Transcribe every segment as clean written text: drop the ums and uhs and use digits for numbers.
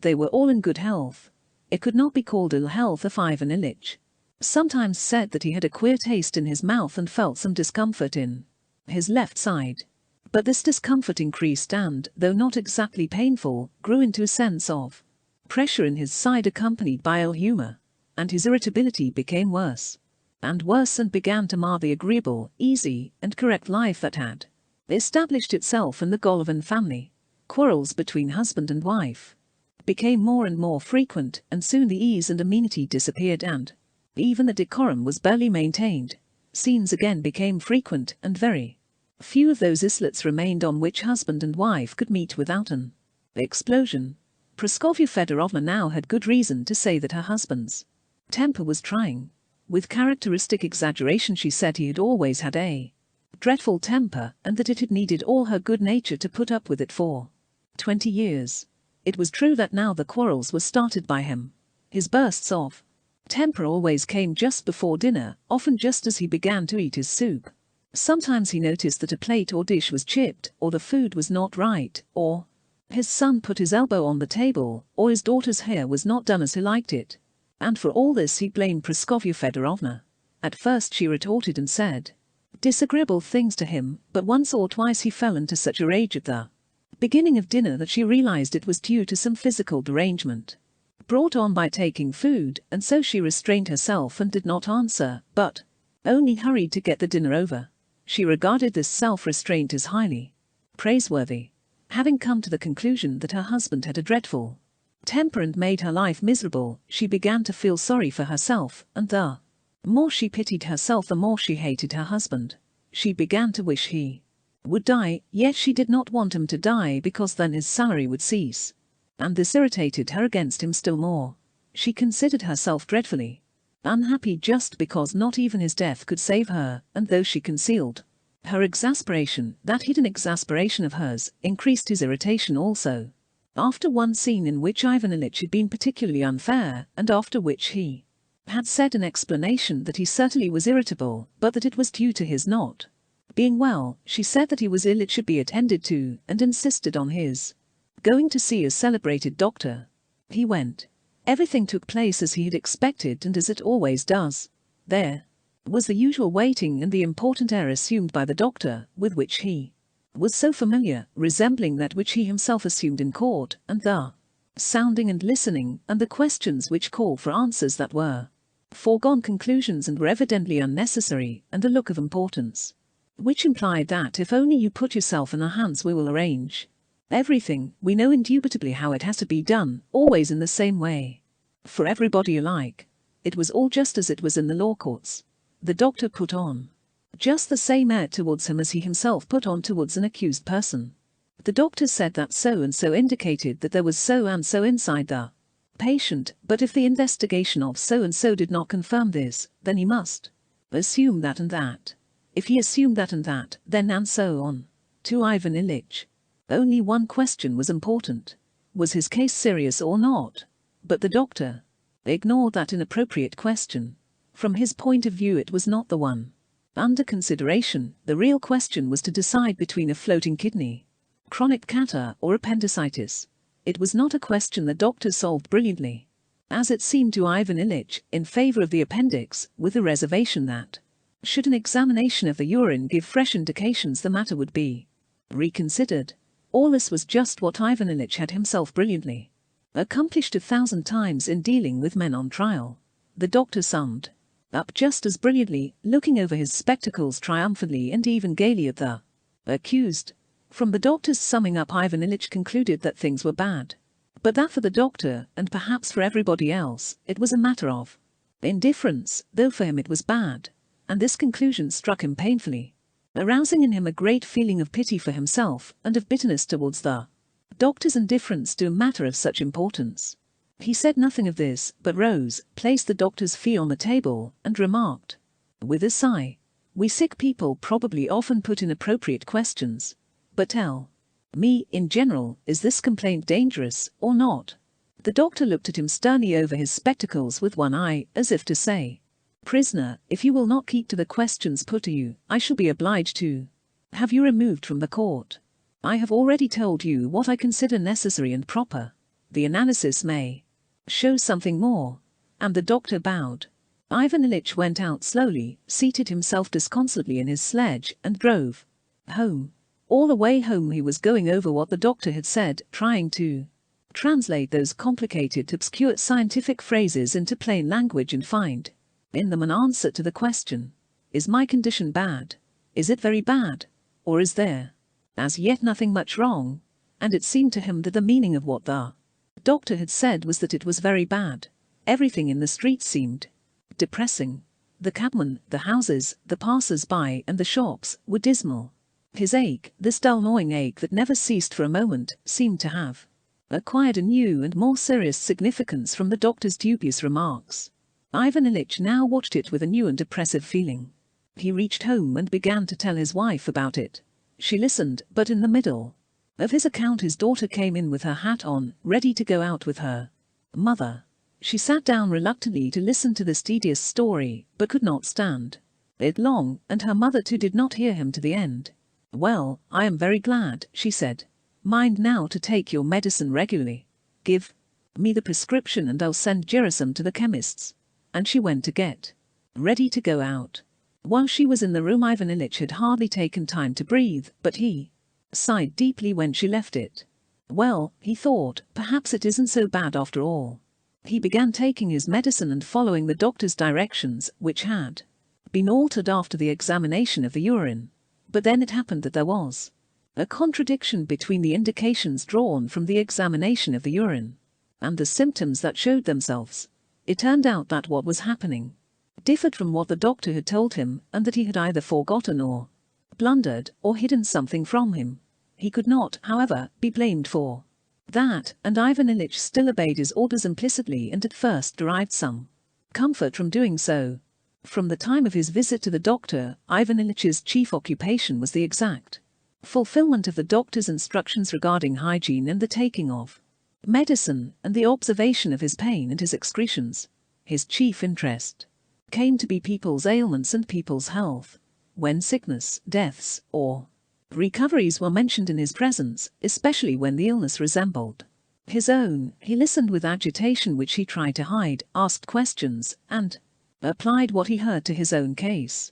They were all in good health. It could not be called ill health if Ivan Ilyich sometimes said that he had a queer taste in his mouth and felt some discomfort in his left side. But this discomfort increased and, though not exactly painful, grew into a sense of pressure in his side accompanied by ill humor, and his irritability became worse and worse and began to mar the agreeable, easy, and correct life that had established itself in the Golovin family. Quarrels between husband and wife became more and more frequent, and soon the ease and amenity disappeared and even the decorum was barely maintained. Scenes again became frequent, and very few of those islets remained on which husband and wife could meet without an explosion. Praskovya Fedorovna now had good reason to say that her husband's temper was trying. With characteristic exaggeration she said he had always had a dreadful temper, and that it had needed all her good nature to put up with it for 20 years. It was true that now the quarrels were started by him. His bursts of temper always came just before dinner, often just as he began to eat his soup. Sometimes he noticed that a plate or dish was chipped, or the food was not right, or his son put his elbow on the table, or his daughter's hair was not done as he liked it. And for all this he blamed Praskovya Fedorovna. At first she retorted and said disagreeable things to him, but once or twice he fell into such a rage at the beginning of dinner that she realized it was due to some physical derangement brought on by taking food, and so she restrained herself and did not answer, but only hurried to get the dinner over. She regarded this self-restraint as highly praiseworthy. Having come to the conclusion that her husband had a dreadful temper and made her life miserable, she began to feel sorry for herself, and the more she pitied herself the more she hated her husband. She began to wish he would die, yet she did not want him to die because then his salary would cease. And this irritated her against him still more. She considered herself dreadfully unhappy just because not even his death could save her, and though she concealed her exasperation, that hidden exasperation of hers increased his irritation also. After one scene in which Ivan Ilyich had been particularly unfair, and after which he had said in explanation that he certainly was irritable, but that it was due to his not being well, she said that he was ill, it should be attended to, and insisted on his going to see a celebrated doctor. He went. Everything took place as he had expected and as it always does. There was the usual waiting and the important air assumed by the doctor, with which he was so familiar, resembling that which he himself assumed in court, and the sounding and listening, and the questions which called for answers that were foregone conclusions and were evidently unnecessary, and a look of importance which implied that if only you put yourself in our hands we will arrange everything. We know indubitably how it has to be done, always in the same way, for everybody alike. It was all just as it was in the law courts. The doctor put on just the same air towards him as he himself put on towards an accused person. The doctor said that so and so indicated that there was so and so inside the patient, but if the investigation of so and so did not confirm this, then he must assume that and that. If he assumed that and that, then and so on. To Ivan Ilyich, only one question was important. Was his case serious or not? But the doctor ignored that inappropriate question. From his point of view it was not the one under consideration. The real question was to decide between a floating kidney, chronic catarrh, or appendicitis. It was not a question the doctor solved brilliantly, as it seemed to Ivan Ilyich, in favor of the appendix, with the reservation that should an examination of the urine give fresh indications the matter would be reconsidered. All this was just what Ivan Ilyich had himself brilliantly accomplished 1,000 times in dealing with men on trial. The doctor summed up just as brilliantly, looking over his spectacles triumphantly and even gaily at the accused. From the doctor's summing up Ivan Ilyich concluded that things were bad, but that for the doctor, and perhaps for everybody else, it was a matter of indifference, though for him it was bad. And this conclusion struck him painfully, arousing in him a great feeling of pity for himself and of bitterness towards the doctor's indifference to a matter of such importance. He said nothing of this, but rose, placed the doctor's fee on the table, and remarked, with a sigh, "We sick people probably often put inappropriate questions. But tell me, in general, is this complaint dangerous, or not?" The doctor looked at him sternly over his spectacles with one eye, as if to say, "Prisoner, if you will not keep to the questions put to you, I shall be obliged to have you removed from the court. I have already told you what I consider necessary and proper. The analysis may show something more. And the doctor bowed. Ivan Ilyich went out slowly, seated himself disconsolately in his sledge, and drove home. All the way home he was going over what the doctor had said, trying to translate those complicated, obscure scientific phrases into plain language and find in them an answer to the question: is my condition bad? Is it very bad? Or is there as yet nothing much wrong? And it seemed to him that the meaning of what the doctor had said was that it was very bad. Everything in the street seemed depressing. The cabmen, the houses, the passers-by and the shops were dismal. His ache, this dull gnawing ache that never ceased for a moment, seemed to have acquired a new and more serious significance from the doctor's dubious remarks. Ivan Ilyich now watched it with a new and oppressive feeling. He reached home and began to tell his wife about it. She listened, but in the middle of his account his daughter came in with her hat on, ready to go out with her mother. She sat down reluctantly to listen to this tedious story, but could not stand it long, and her mother too did not hear him to the end. "Well, I am very glad," she said. "Mind now to take your medicine regularly. Give me the prescription and I'll send Gerasim to the chemist's." And she went to get ready to go out. While she was in the room Ivan Ilyich had hardly taken time to breathe, but he sighed deeply when she left it. Well, he thought, perhaps it isn't so bad after all. He began taking his medicine and following the doctor's directions, which had been altered after the examination of the urine. But then it happened that there was a contradiction between the indications drawn from the examination of the urine and the symptoms that showed themselves. It turned out that what was happening differed from what the doctor had told him, and that he had either forgotten or blundered or hidden something from him. He could not, however, be blamed for that, and Ivan Ilyich still obeyed his orders implicitly and at first derived some comfort from doing so. From the time of his visit to the doctor, Ivan Ilych's chief occupation was the exact fulfillment of the doctor's instructions regarding hygiene and the taking of medicine, and the observation of his pain and his excretions. His chief interest came to be people's ailments and people's health. When sickness, deaths, or recoveries were mentioned in his presence, especially when the illness resembled his own, he listened with agitation which he tried to hide, asked questions, and applied what he heard to his own case.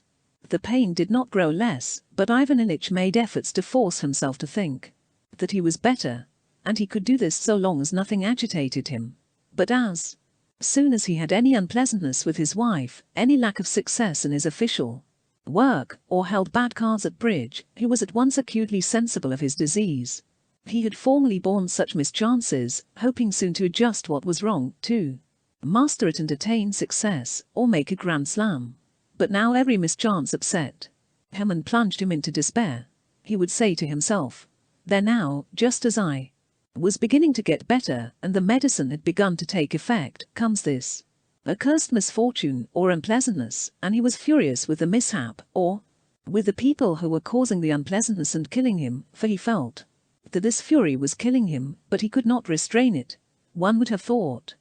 The pain did not grow less, but Ivan Ilyich made efforts to force himself to think that he was better, and he could do this so long as nothing agitated him. But as soon as he had any unpleasantness with his wife, any lack of success in his official work, or held bad cards at bridge, he was at once acutely sensible of his disease. He had formerly borne such mischances, hoping soon to adjust what was wrong, to master it and attain success, or make a grand slam. But now every mischance upset him and plunged him into despair. He would say to himself, "There now, just as I was beginning to get better, and the medicine had begun to take effect, comes this accursed misfortune or unpleasantness," and he was furious with the mishap, or with the people who were causing the unpleasantness and killing him, for he felt that this fury was killing him, but he could not restrain it. One would have thought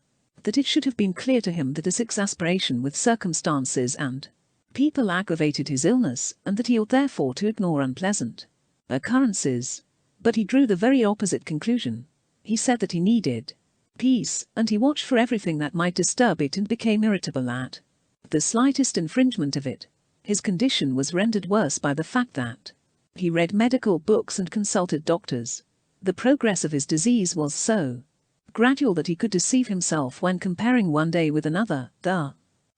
that it should have been clear to him that his exasperation with circumstances and people aggravated his illness, and that he ought therefore to ignore unpleasant occurrences. But he drew the very opposite conclusion. He said that he needed peace, and he watched for everything that might disturb it and became irritable at the slightest infringement of it. His condition was rendered worse by the fact that he read medical books and consulted doctors. The progress of his disease was so gradual that he could deceive himself when comparing one day with another. The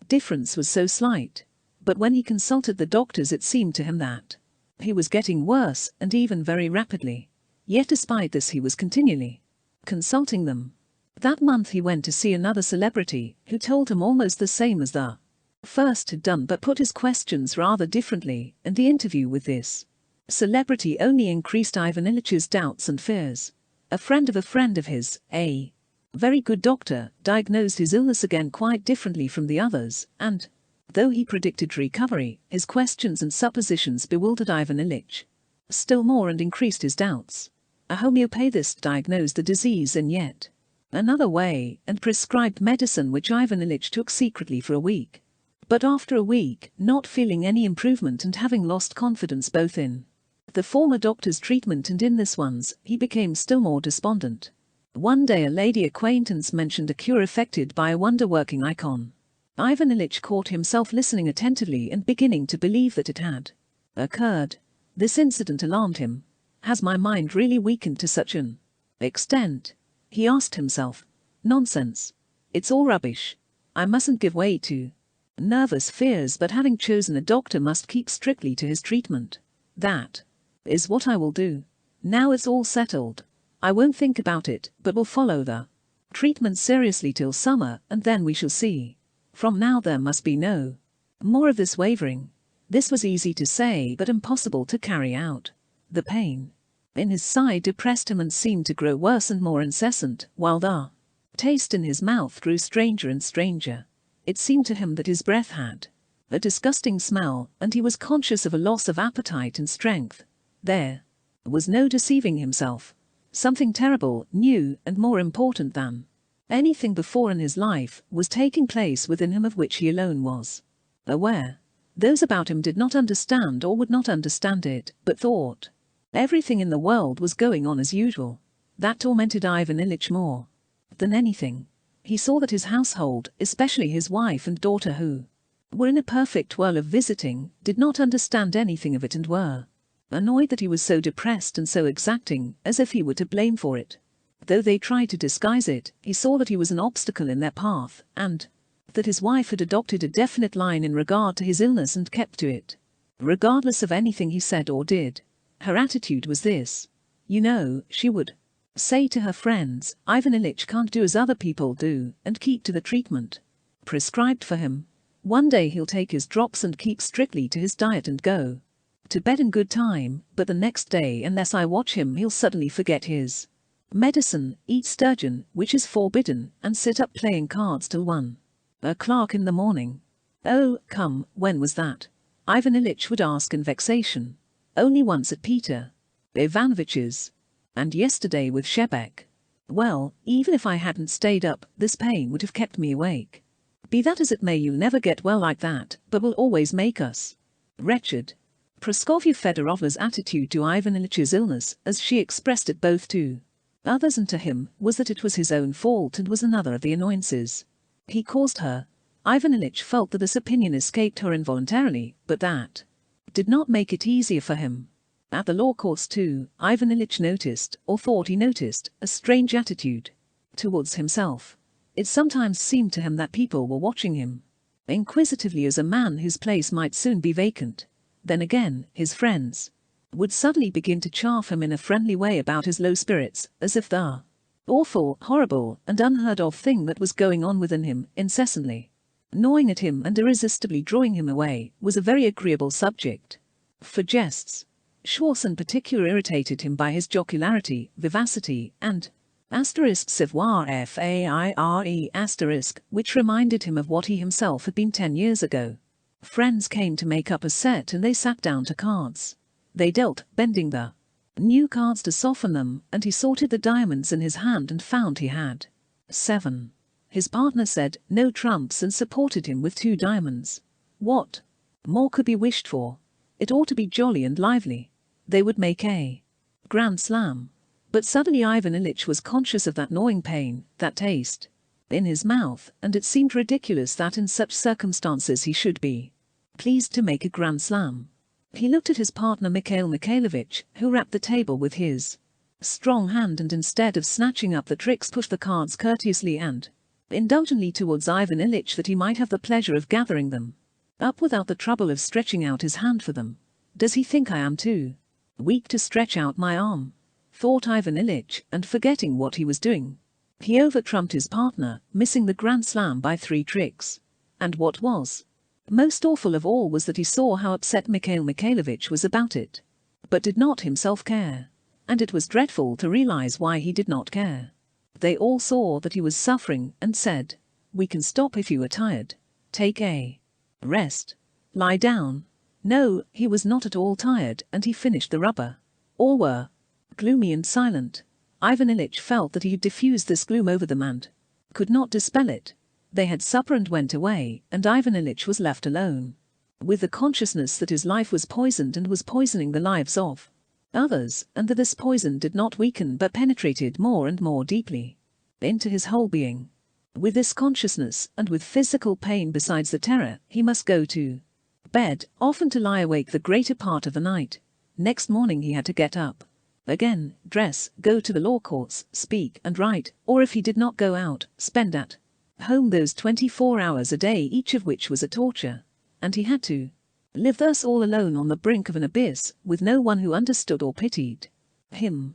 difference was so slight. But when he consulted the doctors it seemed to him that he was getting worse, and even very rapidly. Yet despite this he was continually consulting them. That month he went to see another celebrity, who told him almost the same as the first had done, but put his questions rather differently, and the interview with this celebrity only increased Ivan Ilych's doubts and fears. A friend of his, a very good doctor, diagnosed his illness again quite differently from the others, and though he predicted recovery, his questions and suppositions bewildered Ivan Ilyich still more and increased his doubts. A homeopathist diagnosed the disease in yet another way, and prescribed medicine which Ivan Ilyich took secretly for a week. But after a week, not feeling any improvement and having lost confidence both in the former doctor's treatment and in this one's, he became still more despondent. One day a lady acquaintance mentioned a cure effected by a wonder-working icon. Ivan Ilyich caught himself listening attentively and beginning to believe that it had occurred. This incident alarmed him. Has my mind really weakened to such an extent? He asked himself. Nonsense. It's all rubbish. I mustn't give way to nervous fears, but having chosen a doctor must keep strictly to his treatment. That is what I will do. Now it's all settled. I won't think about it, but will follow the treatment seriously till summer, and then we shall see. From now there must be no more of this wavering. This was easy to say, but impossible to carry out. The pain in his side depressed him and seemed to grow worse and more incessant, while the taste in his mouth grew stranger and stranger. It seemed to him that his breath had a disgusting smell, and he was conscious of a loss of appetite and strength. There was no deceiving himself. Something terrible, new, and more important than anything before in his life was taking place within him, of which he alone was aware. Those about him did not understand or would not understand it, but thought everything in the world was going on as usual. That tormented Ivan Ilyich more than anything. He saw that his household, especially his wife and daughter, who were in a perfect whirl of visiting, did not understand anything of it and were annoyed that he was so depressed and so exacting, as if he were to blame for it. Though they tried to disguise it, he saw that he was an obstacle in their path, and that his wife had adopted a definite line in regard to his illness and kept to it, regardless of anything he said or did. Her attitude was this. You know, she would say to her friends, Ivan Ilyich can't do as other people do, and keep to the treatment prescribed for him. One day he'll take his drops and keep strictly to his diet and go to bed in good time, but the next day, unless I watch him, he'll suddenly forget his medicine, eat sturgeon, which is forbidden, and sit up playing cards till 1:00 in the morning. Oh, come, when was that? Ivan Ilyich would ask in vexation. Only once at Peter Ivanovich's, and yesterday with Shebek. Well, even if I hadn't stayed up, this pain would have kept me awake. Be that as it may, you'll never get well like that, but will always make us wretched. Praskovya Fedorovna's attitude to Ivan Ilych's illness, as she expressed it both to others and to him, was that it was his own fault and was another of the annoyances he caused her. Ivan Ilyich felt that this opinion escaped her involuntarily, but that did not make it easier for him. At the law courts too, Ivan Ilyich noticed, or thought he noticed, a strange attitude towards himself. It sometimes seemed to him that people were watching him inquisitively, as a man whose place might soon be vacant. Then again, his friends would suddenly begin to chaff him in a friendly way about his low spirits, as if the awful, horrible, and unheard of thing that was going on within him, incessantly gnawing at him and irresistibly drawing him away, was a very agreeable subject for jests. Schwartz in particular irritated him by his jocularity, vivacity, and savoir faire, which reminded him of what he himself had been 10 years ago. Friends came to make up a set and they sat down to cards. They dealt, bending the new cards to soften them, and he sorted the diamonds in his hand and found he had 7. His partner said, no trumps, and supported him with 2 diamonds. What more could be wished for? It ought to be jolly and lively. They would make a grand slam. But suddenly Ivan Ilyich was conscious of that gnawing pain, that taste in his mouth, and it seemed ridiculous that in such circumstances he should be pleased to make a grand slam. He looked at his partner Mikhail Mikhailovich, who rapped the table with his strong hand, and instead of snatching up the tricks pushed the cards courteously and indulgently towards Ivan Ilyich, that he might have the pleasure of gathering them up without the trouble of stretching out his hand for them. Does he think I am too weak to stretch out my arm? Thought Ivan Ilyich, and forgetting what he was doing, he over-trumped his partner, missing the grand slam by 3 tricks. And what was most awful of all was that he saw how upset Mikhail Mikhailovich was about it, but did not himself care. And it was dreadful to realize why he did not care. They all saw that he was suffering and said, we can stop if you are tired. Take a rest. Lie down. No, he was not at all tired, and he finished the rubber. All were gloomy and silent. Ivan Ilyich felt that he had diffused this gloom over them and could not dispel it. They had supper and went away, and Ivan Ilyich was left alone with the consciousness that his life was poisoned and was poisoning the lives of Others, and that this poison did not weaken but penetrated more and more deeply into his whole being. With this consciousness, and with physical pain besides the terror, he must go to bed, often to lie awake the greater part of the night. Next morning he had to get up again, dress, go to the law courts, speak and write, or if he did not go out, spend at home those 24 hours a day, each of which was a torture. And he had to live thus all alone on the brink of an abyss, with no one who understood or pitied him.